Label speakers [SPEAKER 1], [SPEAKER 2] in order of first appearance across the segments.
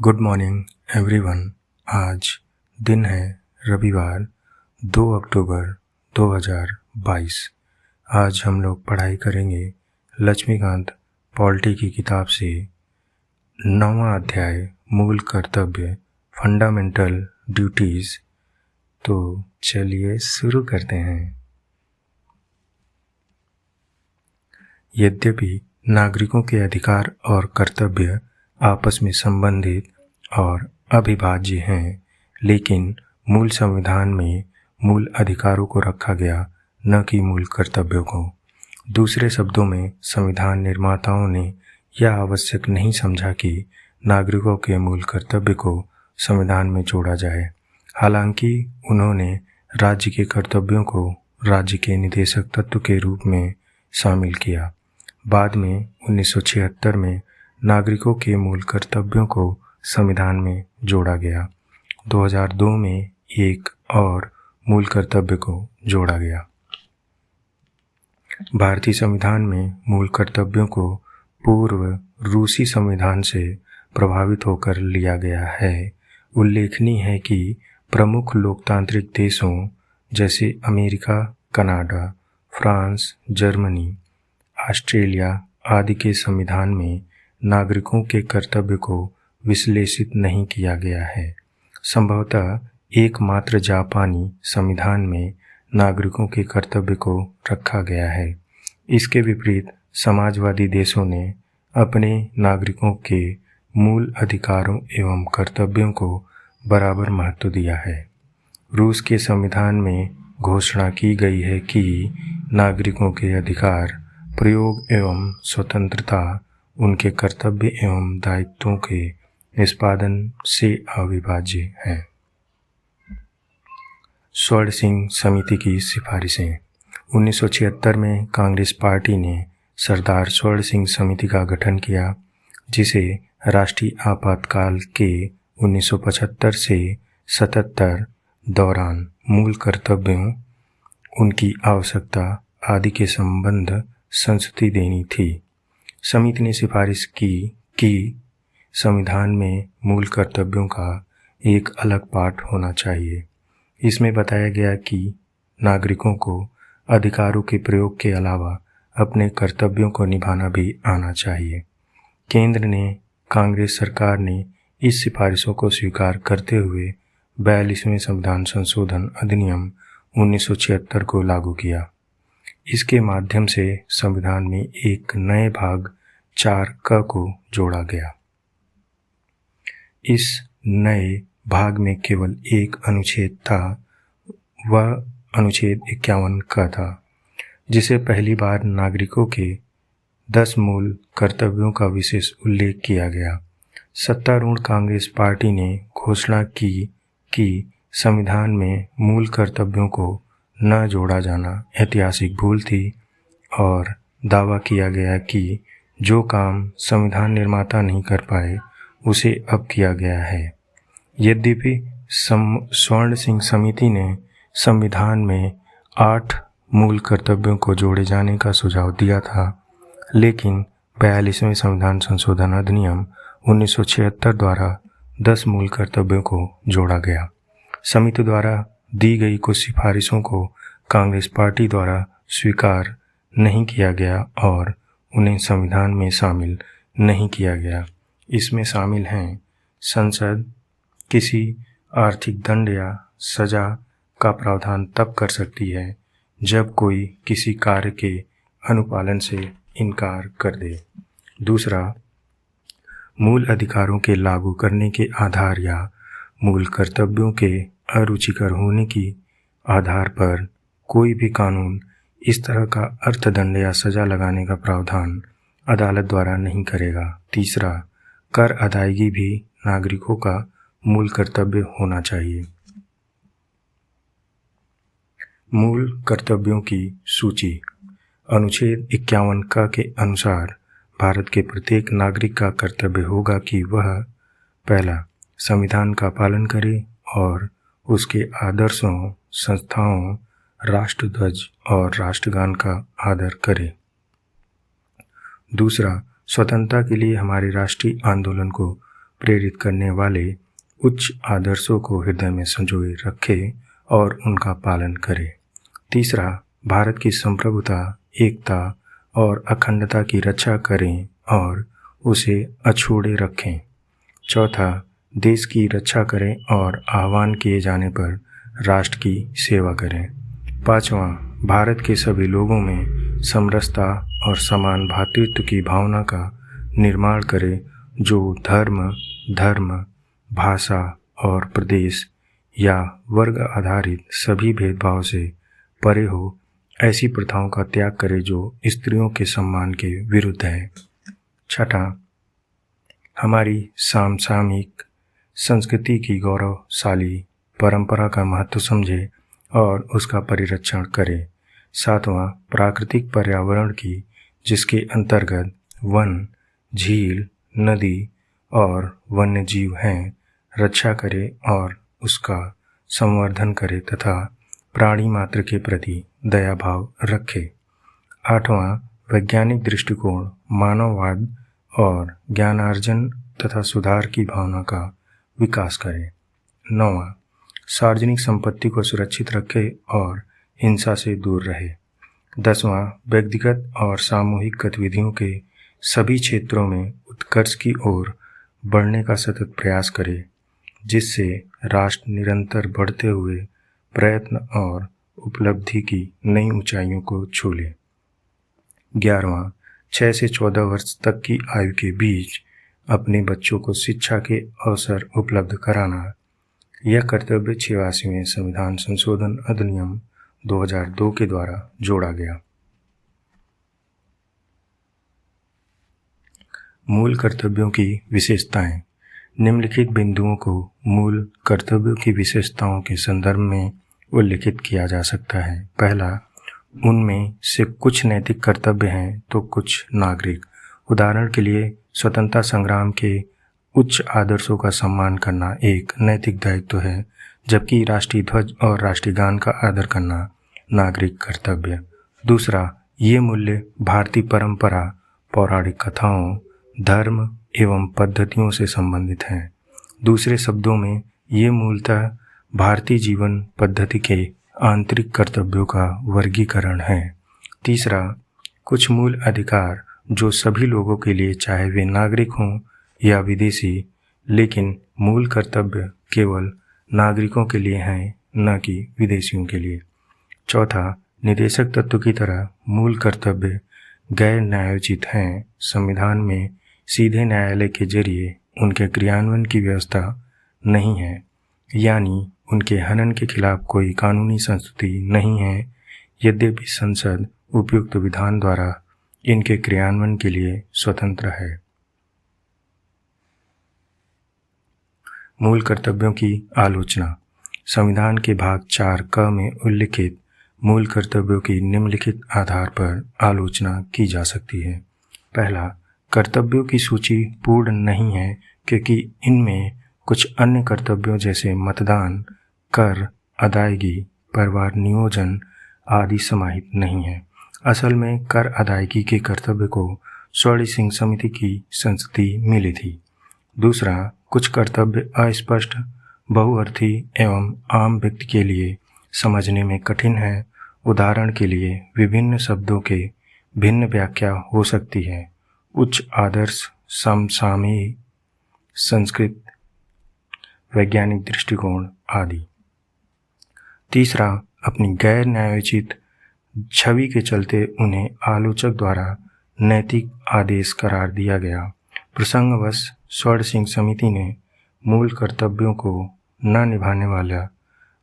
[SPEAKER 1] Good morning everyone. आज दिन है रविवार 2 अक्टूबर 2022। आज हम लोग पढ़ाई करेंगे लक्ष्मीकांत पॉलिटी की किताब से 9वां अध्याय मूल कर्तव्य फंडामेंटल ड्यूटीज़। तो चलिए शुरू करते हैं। यद्यपि नागरिकों के अधिकार और कर्तव्य आपस में संबंधित और अविभाज्य हैं, लेकिन मूल संविधान में मूल अधिकारों को रखा गया, न कि मूल कर्तव्यों को। दूसरे शब्दों में, संविधान निर्माताओं ने यह आवश्यक नहीं समझा कि नागरिकों के मूल कर्तव्य को संविधान में जोड़ा जाए। हालांकि उन्होंने राज्य के कर्तव्यों को राज्य के निदेशक तत्व के रूप में शामिल किया। बाद में 1976 में नागरिकों के मूल कर्तव्यों को संविधान में जोड़ा गया। 2002 में एक और मूल कर्तव्य को जोड़ा गया। भारतीय संविधान में मूल कर्तव्यों को पूर्व रूसी संविधान से प्रभावित होकर लिया गया है। उल्लेखनीय है कि प्रमुख लोकतांत्रिक देशों जैसे America, Canada, France, Germany, Australia आदि के संविधान में नागरिकों के कर्तव्य को विश्लेषित नहीं किया गया है। संभवतः एकमात्र जापानी संविधान में नागरिकों के कर्तव्य को रखा गया है। इसके विपरीत समाजवादी देशों ने अपने नागरिकों के मूल अधिकारों एवं कर्तव्यों को बराबर महत्व दिया है। रूस के संविधान में घोषणा की गई है कि नागरिकों के अधिकार, प्रयोग एवं स्वतंत्रता उनके कर्तव्य एवं दायित्वों के निष्पादन से अविभाज्य हैं। स्वर्ण सिंह समिति की सिफारिशें। 1976 में कांग्रेस पार्टी ने सरदार स्वर्ण सिंह समिति का गठन किया, जिसे राष्ट्रीय आपातकाल के 1975 से 77 दौरान मूल कर्तव्यों, उनकी आवश्यकता आदि के संबंध संस्तुति देनी थी। समिति ने सिफारिश की कि संविधान में मूल कर्तव्यों का एक अलग पाठ होना चाहिए। इसमें बताया गया कि नागरिकों को अधिकारों के प्रयोग के अलावा अपने कर्तव्यों को निभाना भी आना चाहिए। केंद्र ने, कांग्रेस सरकार ने इस सिफारिशों को स्वीकार करते हुए 42वें संविधान संशोधन अधिनियम 1976 को लागू किया। इसके माध्यम से संविधान में एक नए भाग 4क को जोड़ा गया। इस नए भाग में केवल एक अनुच्छेद था, वह अनुच्छेद 51क था, जिसे पहली बार नागरिकों के 10 मूल कर्तव्यों का विशेष उल्लेख किया गया। सत्तारूढ़ कांग्रेस पार्टी ने घोषणा की कि संविधान में मूल कर्तव्यों को न जोड़ा जाना ऐतिहासिक भूल थी और दावा किया गया कि जो काम संविधान निर्माता नहीं कर पाए उसे अब किया गया है। यद्यपि स्वर्ण सिंह समिति ने संविधान में 8 मूल कर्तव्यों को जोड़े जाने का सुझाव दिया था, लेकिन 42वें संविधान संशोधन अधिनियम 1976 द्वारा 10 मूल कर्तव्यों को जोड़ा गया। समिति द्वारा दी गई कुछ सिफारिशों को कांग्रेस पार्टी द्वारा स्वीकार नहीं किया गया और उन्हें संविधान में शामिल नहीं किया गया। इसमें शामिल हैं, संसद किसी आर्थिक दंड या सजा का प्रावधान तब कर सकती है जब कोई किसी कार्य के अनुपालन से इनकार कर दे। दूसरा, मूल अधिकारों के लागू करने के आधार या मूल कर्तव्यों के अरुचिकर होने की आधार पर कोई भी कानून इस तरह का अर्थदंड या सजा लगाने का प्रावधान अदालत द्वारा नहीं करेगा। तीसरा, कर अदायगी भी नागरिकों का मूल कर्तव्य होना चाहिए। मूल कर्तव्यों की सूची। अनुच्छेद 51क के अनुसार भारत के प्रत्येक नागरिक का कर्तव्य होगा कि वह पहला, संविधान का पालन करे और उसके आदर्शों, संस्थाओं, राष्ट्रध्वज और राष्ट्रगान का आदर करे। दूसरा, स्वतंत्रता के लिए हमारे राष्ट्रीय आंदोलन को प्रेरित करने वाले उच्च आदर्शों को हृदय में संजोए रखे और उनका पालन करे। तीसरा, भारत की संप्रभुता, एकता और अखंडता की रक्षा करें और उसे अछूड़े रखें। चौथा, देश की रक्षा करें और आह्वान किए जाने पर राष्ट्र की सेवा करें। पांचवा, भारत के सभी लोगों में समरसता और समान भ्रातृत्व की भावना का निर्माण करें, जो धर्म, भाषा और प्रदेश या वर्ग आधारित सभी भेदभाव से परे हो। ऐसी प्रथाओं का त्याग करे जो स्त्रियों के सम्मान के विरुद्ध है। छठा, हमारी समसामयिक संस्कृति की गौरवशाली परंपरा का महत्व समझे और उसका परिरक्षण करे। सातवां, प्राकृतिक पर्यावरण की, जिसके अंतर्गत वन, झील, नदी और वन्य जीव हैं, रक्षा करे और उसका संवर्धन करे तथा प्राणी मात्र के प्रति दया भाव रखे। आठवां, वैज्ञानिक दृष्टिकोण, मानववाद और ज्ञानार्जन तथा सुधार की भावना का विकास करे। नौवां, सार्वजनिक संपत्ति को सुरक्षित रखे और हिंसा से दूर रहे। 10वां, व्यक्तिगत और सामूहिक गतिविधियों के सभी क्षेत्रों में उत्कर्ष की ओर बढ़ने का सतत प्रयास करे, जिससे राष्ट्र निरंतर बढ़ते हुए प्रयत्न और उपलब्धि की नई ऊंचाइयों को छू ले। 11वां, 6 से 14 वर्ष तक की आयु के बीच अपने बच्चों को शिक्षा के अवसर उपलब्ध कराना। यह कर्तव्य 86वें संविधान संशोधन अधिनियम 2002 के द्वारा जोड़ा गया। मूल कर्तव्यों की विशेषताएं। निम्नलिखित बिंदुओं को मूल कर्तव्यों की विशेषताओं के संदर्भ में उल्लिखित किया जा सकता है। पहला, उनमें से कुछ नैतिक कर्तव्य हैं तो कुछ नागरिक। उदाहरण के लिए, स्वतंत्रता संग्राम के उच्च आदर्शों का सम्मान करना एक नैतिक दायित्व है, जबकि राष्ट्रीय ध्वज और राष्ट्रीय गान का आदर करना नागरिक कर्तव्य। दूसरा, ये मूल्य भारतीय परंपरा, पौराणिक कथाओं, धर्म एवं पद्धतियों से संबंधित हैं। दूसरे शब्दों में, ये मूलतः भारतीय जीवन पद्धति के आंतरिक कर्तव्यों का वर्गीकरण है। तीसरा, कुछ मूल अधिकार जो सभी लोगों के लिए, चाहे वे नागरिक हों या विदेशी, लेकिन मूल कर्तव्य केवल नागरिकों के लिए हैं, न कि विदेशियों के लिए। चौथा, निदेशक तत्व की तरह मूल कर्तव्य गैर न्यायोचित हैं। संविधान में सीधे न्यायालय के जरिए उनके क्रियान्वयन की व्यवस्था नहीं है, यानी उनके हनन के खिलाफ कोई कानूनी संस्तुति नहीं है, यद्यपि संसद उपयुक्त विधान द्वारा इनके क्रियान्वयन के लिए स्वतंत्र है। मूल कर्तव्यों की आलोचना। संविधान के भाग 4 क में उल्लिखित मूल कर्तव्यों की निम्नलिखित आधार पर आलोचना की जा सकती है। पहला, कर्तव्यों की सूची पूर्ण नहीं है क्योंकि इनमें कुछ अन्य कर्तव्यों जैसे मतदान, कर अदायगी, परिवार नियोजन आदि समाहित नहीं है। असल में कर अदायगी के कर्तव्य को स्वर्ण सिंह समिति की संस्तुति मिली थी। दूसरा, कुछ कर्तव्य अस्पष्ट, बहुअर्थी एवं आम व्यक्ति के लिए समझने में कठिन है। उदाहरण के लिए, विभिन्न शब्दों के भिन्न व्याख्या हो सकती है। उच्च आदर्श, समसामयिक, संस्कृत, वैज्ञानिक दृष्टिकोण आदि। तीसरा, अपनी गैर न्यायोचित छवि के चलते उन्हें आलोचक द्वारा नैतिक आदेश करार दिया गया। प्रसंगवश स्वर्ण सिंह समिति ने मूल कर्तव्यों को न निभाने वाला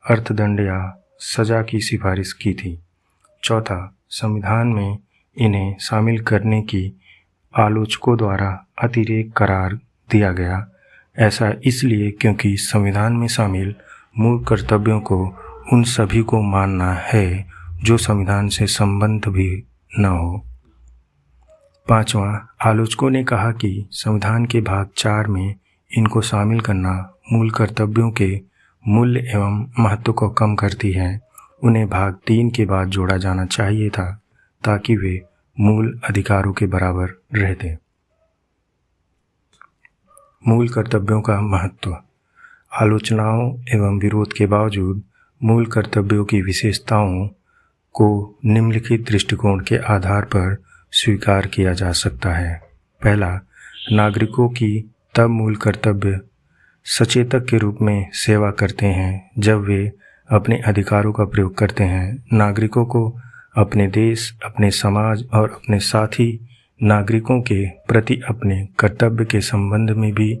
[SPEAKER 1] अर्थदंड या सजा की सिफारिश की थी। चौथा, संविधान में इन्हें शामिल करने की आलोचकों द्वारा अतिरेक करार दिया गया। ऐसा इसलिए क्योंकि संविधान में शामिल मूल कर्तव्यों को उन सभी को मानना है जो संविधान से संबद्ध भी न हो। पांचवा, आलोचकों ने कहा कि संविधान के भाग 4 में इनको शामिल करना मूल कर्तव्यों के मूल्य एवं महत्व को कम करती है। उन्हें भाग 3 के बाद जोड़ा जाना चाहिए था ताकि वे मूल अधिकारों के बराबर रहते। मूल कर्तव्यों का महत्व। आलोचनाओं एवं विरोध के बावजूद मूल कर्तव्यों की विशेषताओं को निम्नलिखित दृष्टिकोण के आधार पर स्वीकार किया जा सकता है। पहला, नागरिकों की तब मूल कर्तव्य सचेतक के रूप में सेवा करते हैं जब वे अपने अधिकारों का प्रयोग करते हैं। नागरिकों को अपने देश, अपने समाज और अपने साथी नागरिकों के प्रति अपने कर्तव्य के संबंध में भी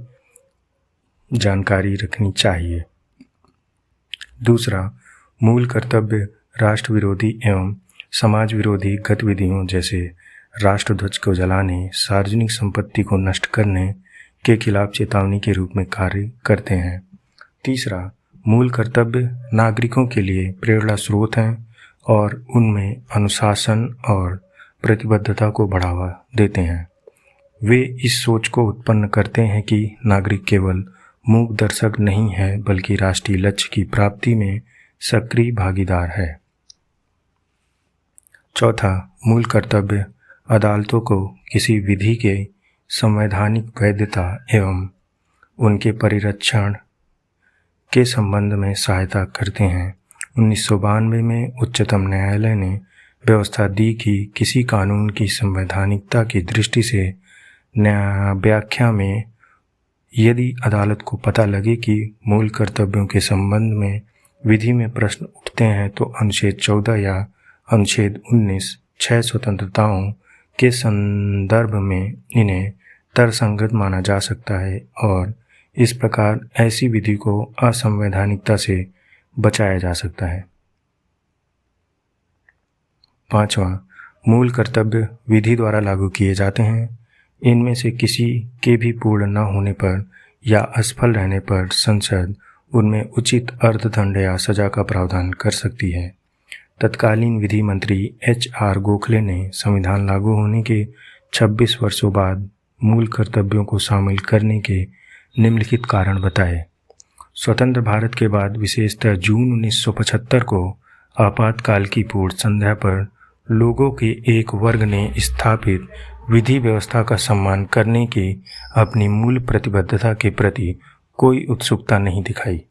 [SPEAKER 1] जानकारी रखनी चाहिए। दूसरा, मूल कर्तव्य राष्ट्र विरोधी एवं समाज विरोधी गतिविधियों जैसे राष्ट्रध्वज को जलाने, सार्वजनिक संपत्ति को नष्ट करने के खिलाफ चेतावनी के रूप में कार्य करते हैं। तीसरा, मूल कर्तव्य नागरिकों के लिए प्रेरणा स्रोत हैं और उनमें अनुशासन और प्रतिबद्धता को बढ़ावा देते हैं। वे इस सोच को उत्पन्न करते हैं कि नागरिक केवल मूक दर्शक नहीं है बल्कि राष्ट्रीय लक्ष्य की प्राप्ति में सक्रिय भागीदार है। चौथा, मूल कर्तव्य अदालतों को किसी विधि के संवैधानिक वैधता एवं उनके परिरक्षण के संबंध में सहायता करते हैं। 1992 में उच्चतम न्यायालय ने व्यवस्था दी कि किसी कानून की संवैधानिकता की दृष्टि से न्याय व्याख्या में यदि अदालत को पता लगे कि मूल कर्तव्यों के संबंध में विधि में प्रश्न उठते हैं तो अनुच्छेद 14 या अनुच्छेद 19 6 स्वतंत्रताओं के संदर्भ में इन्हें तर्कसंगत माना जा सकता है और इस प्रकार ऐसी विधि को असंवैधानिकता से बचाया जा सकता है। पांचवा, मूल कर्तव्य विधि द्वारा लागू किए जाते हैं। इनमें से किसी के भी पूर्ण न होने पर या असफल रहने पर संसद उनमें उचित अर्थदंड या सजा का प्रावधान कर सकती है। तत्कालीन विधि मंत्री HR गोखले ने संविधान लागू होने के 26 वर्षों बाद मूल कर्तव्यों को शामिल करने के निम्नलिखित कारण बताए। स्वतंत्र भारत के बाद विशेषतः जून 1975 को आपातकाल की पूर्ण संध्या पर लोगों के एक वर्ग ने स्थापित विधि व्यवस्था का सम्मान करने की अपनी मूल प्रतिबद्धता के प्रति कोई उत्सुकता नहीं दिखाई।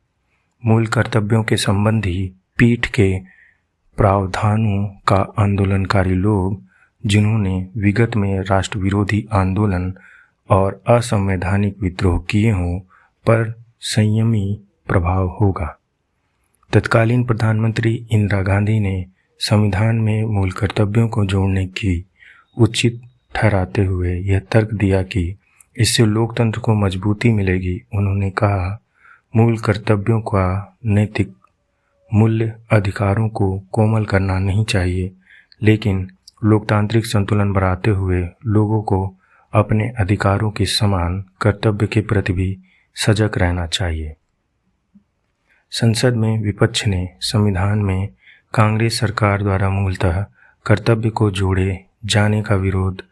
[SPEAKER 1] मूल कर्तव्यों के संबंधी पीठ के प्रावधानों का आंदोलनकारी लोग, जिन्होंने विगत में राष्ट्र विरोधी आंदोलन और असंवैधानिक विद्रोह किए हों, पर संयमी प्रभाव होगा। तत्कालीन प्रधानमंत्री इंदिरा गांधी ने संविधान में मूल कर्तव्यों को जोड़ने की उचित ठहराते हुए यह तर्क दिया कि इससे लोकतंत्र को मजबूती मिलेगी। उन्होंने कहा, मूल कर्तव्यों का नैतिक मूल्य अधिकारों को कोमल करना नहीं चाहिए, लेकिन लोकतांत्रिक संतुलन बढ़ाते हुए लोगों को अपने अधिकारों के समान कर्तव्य के प्रति भी सजग रहना चाहिए। संसद में विपक्ष ने संविधान में कांग्रेस सरकार द्वारा मूलतः कर्तव्य को जोड़े जाने का विरोध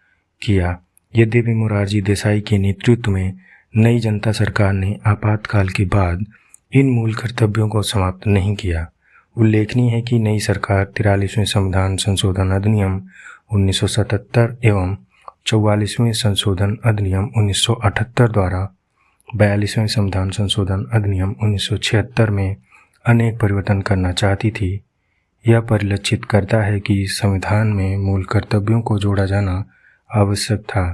[SPEAKER 1] किया। यद्यपि मोरारजी देसाई के नेतृत्व में नई जनता सरकार ने आपातकाल के बाद इन मूल कर्तव्यों को समाप्त नहीं किया। उल्लेखनीय है कि नई सरकार 43वें संविधान संशोधन अधिनियम 1977 एवं 44वें संशोधन अधिनियम 1978 द्वारा 42वें संविधान संशोधन अधिनियम 1976 में अनेक परिवर्तन करना चाहती थी। यह परिलक्षित करता है कि संविधान में मूल कर्तव्यों को जोड़ा जाना आवश्यक था।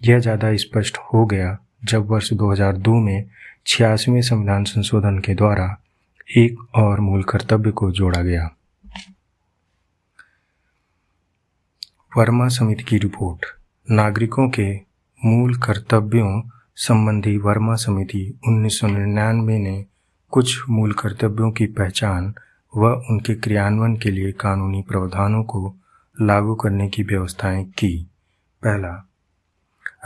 [SPEAKER 1] यह ज़्यादा स्पष्ट हो गया जब वर्ष 2002 में 86वें संविधान संशोधन के द्वारा एक और मूल कर्तव्य को जोड़ा गया। वर्मा समिति की रिपोर्ट। नागरिकों के मूल कर्तव्यों संबंधी वर्मा समिति 1999 ने कुछ मूल कर्तव्यों की पहचान व उनके क्रियान्वयन के लिए कानूनी प्रावधानों को लागू करने की व्यवस्थाएं की। पहला,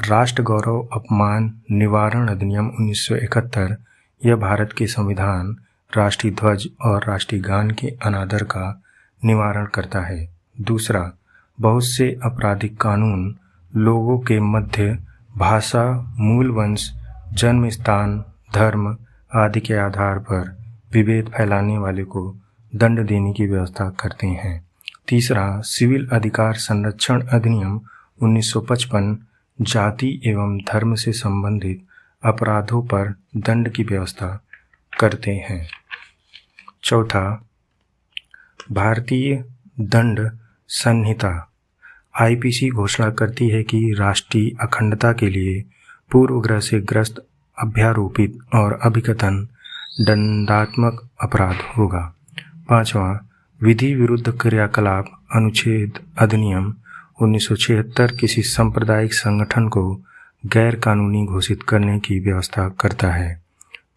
[SPEAKER 1] राष्ट्र गौरव अपमान निवारण अधिनियम 1971। यह भारत के संविधान, राष्ट्रीय ध्वज और राष्ट्रीय गान के अनादर का निवारण करता है। दूसरा, बहुत से आपराधिक कानून लोगों के मध्य भाषा, मूल वंश, जन्म स्थान, धर्म आदि के आधार पर विभेद फैलाने वाले को दंड देने की व्यवस्था करते हैं। तीसरा, सिविल अधिकार संरक्षण अधिनियम 1955 जाति एवं धर्म से संबंधित अपराधों पर दंड की व्यवस्था करते हैं। चौथा, भारतीय दंड संहिता आईपीसी घोषणा करती है कि राष्ट्रीय अखंडता के लिए पूर्वग्रह से ग्रस्त, अभ्यारोपित और अभिकथन दंडात्मक अपराध होगा। पांचवा, विधि विरुद्ध क्रियाकलाप अनुच्छेद अधिनियम 1976 किसी सांप्रदायिक संगठन को गैर कानूनी घोषित करने की व्यवस्था करता है।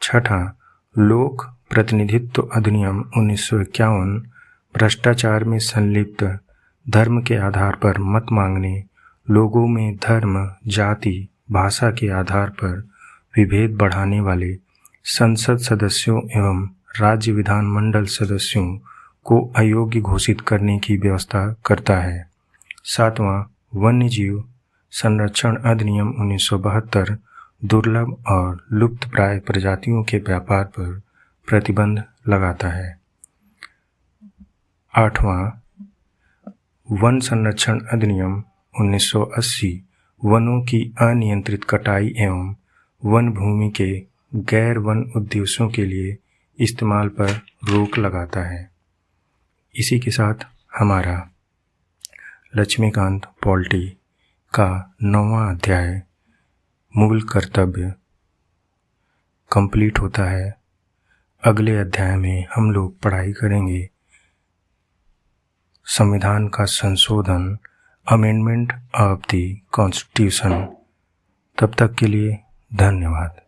[SPEAKER 1] छठा, लोक प्रतिनिधित्व अधिनियम 1951 भ्रष्टाचार में संलिप्त, धर्म के आधार पर मत मांगने, लोगों में धर्म, जाति, भाषा के आधार पर विभेद बढ़ाने वाले संसद सदस्यों एवं राज्य विधानमंडल सदस्यों को अयोग्य घोषित करने की व्यवस्था करता है। सातवां, वन्यजीव संरक्षण अधिनियम 1972 दुर्लभ और लुप्तप्राय प्रजातियों के व्यापार पर प्रतिबंध लगाता है। आठवां, वन संरक्षण अधिनियम 1980 वनों की अनियंत्रित कटाई एवं वन भूमि के गैर वन उद्देश्यों के लिए इस्तेमाल पर रोक लगाता है। इसी के साथ हमारा लक्ष्मीकांत पॉलिटी का 9वां अध्याय मूल कर्तव्य कंप्लीट होता है। अगले अध्याय में हम लोग पढ़ाई करेंगे संविधान का संशोधन, अमेंडमेंट ऑफ द कॉन्स्टिट्यूशन। तब तक के लिए धन्यवाद।